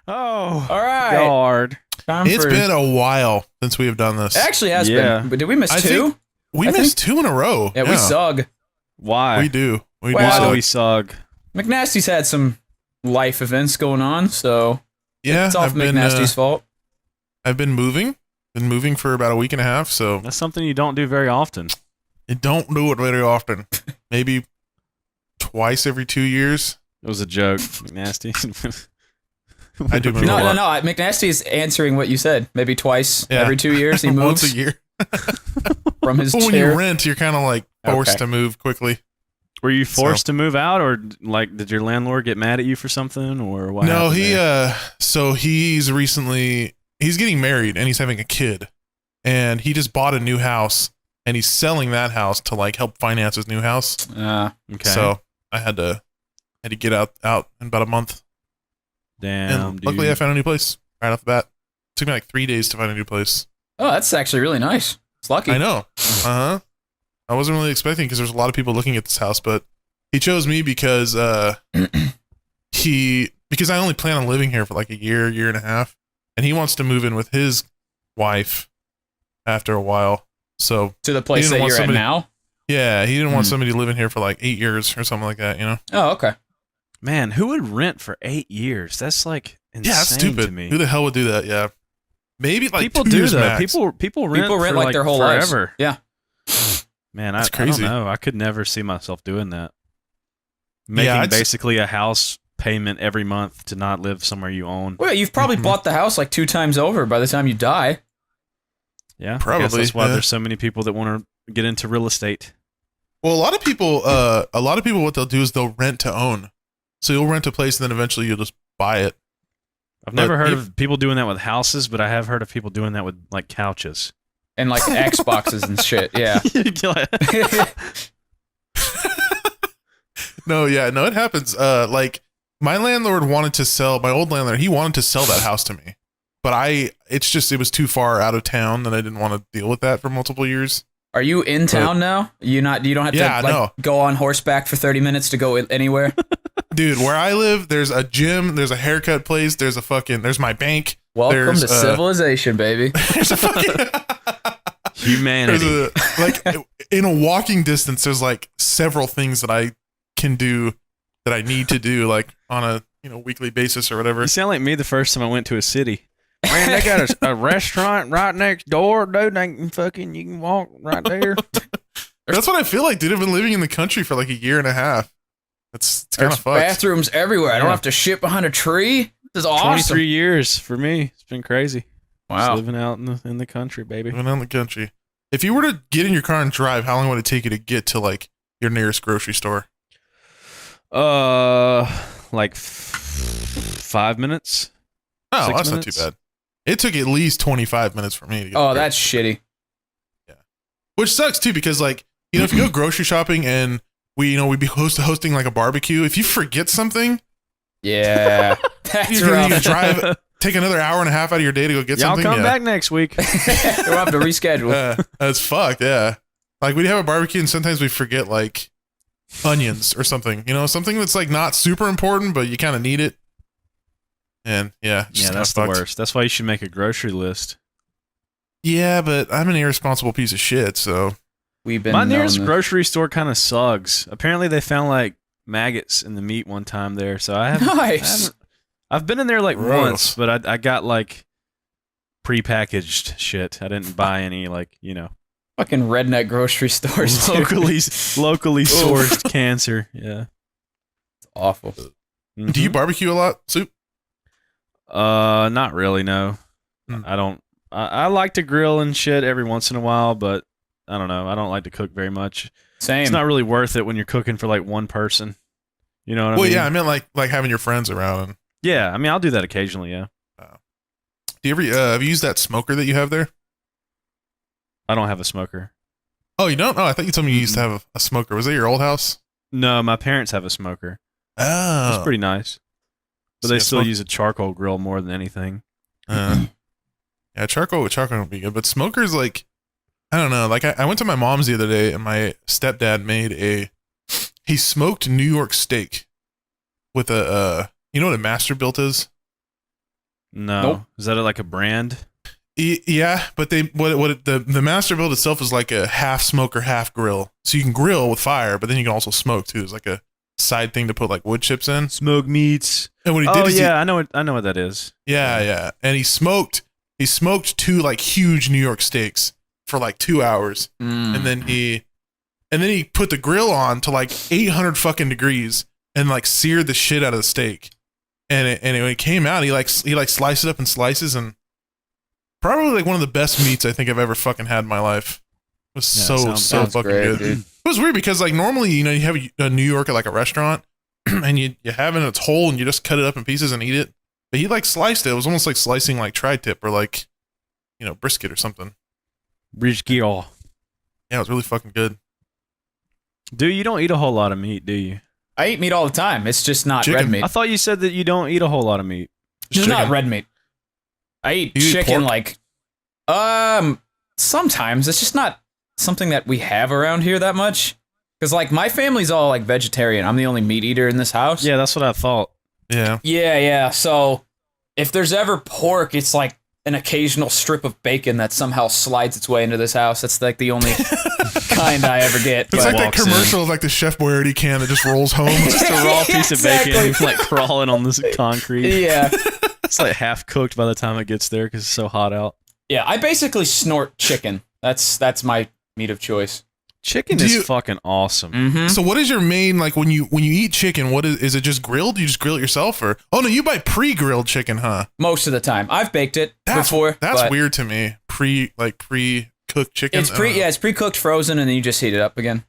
Oh, All right. God. It's been a while since we have done this. It actually has been. But did we miss two? We missed 2 in a row. Yeah, we sug. Why? We do. Why do we sug? McNasty's had some life events going on, so it's all McNasty's fault. I've been moving. Been moving for about a week and a half, so that's something you don't do very often. I don't do it very often. Maybe twice every 2 years. It was a joke, McNasty. I do move no, a lot. no. McNasty is answering what you said. Maybe twice every 2 years he moves. Once a year. From his well, chair. when you rent, you're kind of like forced to move quickly. Were you forced to move out, or like did your landlord get mad at you for something, or what? No, so he's getting married and he's having a kid, and he just bought a new house and he's selling that house to like help finance his new house. Okay. So I had to get out in about a month. Damn. And luckily, I found a new place right off the bat. It took me like 3 days to find a new place. Oh, that's actually really nice. It's lucky. I know. I wasn't really expecting because there's a lot of people looking at this house, but he chose me because because I only plan on living here for like a year and a half, and he wants to move in with his wife after a while. So to the place that you're at now? Yeah, he didn't want somebody living here for like 8 years or something like that, you know? Oh, okay. Man, who would rent for 8 years? That's like insane that's stupid. to me. Who the hell would do that? Yeah. Maybe like people 2 do years though. max. People rent like for their whole forever. lives. Yeah. Man, That's I crazy. don't know. I could never see myself doing that. Making basically a house payment every month to not live somewhere you own. Well, you've probably bought the house like 2 times over by the time you die. Yeah, probably. I guess that's why there's so many people that want to get into real estate. Well, a lot of people, what they'll do is they'll rent to own. So you'll rent a place and then eventually you'll just buy it. I've never heard of people doing that with houses, but I have heard of people doing that with like couches. And like Xboxes and shit, yeah. No, it happens. Like my landlord wanted to sell, my old landlord, he wanted to sell that house to me. But it was too far out of town that I didn't want to deal with that for multiple years. Are you in town now? You don't have to go on horseback for 30 minutes to go anywhere? Dude, where I live, there's a gym, there's a haircut place, there's my bank. Welcome to civilization, baby. There's a fucking humanity. Like in a walking distance, there's like several things that I can do that I need to do like on a weekly basis or whatever. You sound like me the first time I went to a city. Man, they got a restaurant right next door, dude. You can walk right there. That's what I feel like, dude. I've been living in the country for like a year and a half. It's kind of fucked. Bathrooms everywhere. I don't have to shit behind a tree. This is awesome. 23 years for me. It's been crazy. Wow. Just living out in the country, baby. Living out in the country. If you were to get in your car and drive, how long would it take you to get to like your nearest grocery store? Like 5 minutes. Oh, 6 that's minutes? not too bad. It took at least 25 minutes for me to get there. That's shitty. Yeah. Which sucks too, because like, if you go grocery shopping and we'd be hosting like a barbecue, if you forget something, yeah, that's you're rough. gonna drive, take another hour and a half out of your day to go get something. Y'all come back next week. We'll have to reschedule. That's fucked, yeah. Like we'd have a barbecue and sometimes we forget like onions or something, something that's like not super important, but you kind of need it. And that's the worst. That's why you should make a grocery list. Yeah, but I'm an irresponsible piece of shit, so my nearest grocery store kind of sucks. Apparently, they found like maggots in the meat one time there, so I haven't. I've been in there like once, but I got like prepackaged shit. I didn't buy any fucking redneck grocery stores. locally sourced cancer. Yeah, it's awful. Mm-hmm. Do you barbecue a lot, Soup? Not really. No, I don't. I like to grill and shit every once in a while, but I don't know. I don't like to cook very much. Same. It's not really worth it when you're cooking for like one person. You know what I mean? Well, yeah, I meant like having your friends around. Yeah, I mean, I'll do that occasionally. Yeah. Do you ever have you used that smoker that you have there? I don't have a smoker. Oh, you don't? Oh, I thought you told me you used to have a smoker. Was that your old house? No, my parents have a smoker. Oh, it's pretty nice. But they still use a charcoal grill more than anything. Yeah, charcoal would be good. But smokers, like, I don't know. Like, I went to my mom's the other day, and my stepdad made he smoked New York steak with you know what a master built is? No. Nope. Is that like a brand? Yeah, but the Masterbuilt itself is like a half smoker, half grill. So you can grill with fire, but then you can also smoke too. It's like a side thing to put like wood chips in. Smoke meats. And what he did is I know what that is. Yeah. And he smoked 2 like huge New York steaks for like 2 hours. And then he put the grill on to like 800 fucking degrees and like seared the shit out of the steak. And when it came out, he sliced it up in slices, and probably like one of the best meats I think I've ever fucking had in my life. It was so fucking great, good. Dude. It was weird because like normally, you know, you have a New York at like a restaurant and you have it in its whole and you just cut it up in pieces and eat it. But he like sliced it. It was almost like slicing like tri-tip or like, you know, brisket or something. Brisket. Yeah, it was really fucking good. Dude, you don't eat a whole lot of meat, do you? I eat meat all the time. It's just not red meat. I thought you said that you don't eat a whole lot of meat. It's not red meat. I eat chicken like sometimes. It's just not something that we have around here that much. Because like my family's all like vegetarian. I'm the only meat eater in this house. Yeah, that's what I thought. Yeah. So if there's ever pork, it's like an occasional strip of bacon that somehow slides its way into this house. That's like the only kind I ever get. It's like that commercial of like the Chef Boyardee can that just rolls home. Just a raw piece of bacon like crawling on this concrete. Yeah. It's like half cooked by the time it gets there because it's so hot out. Yeah, I basically snort chicken. That's my meat of choice. Chicken is fucking awesome. Mm-hmm. So what is your main, like when you eat chicken, what is it just grilled? Do you just grill it yourself or? Oh no, you buy pre-grilled chicken, huh? Most of the time. I've baked it before. That's weird to me. Pre-cooked chicken. It's pre-cooked frozen and then you just heat it up again.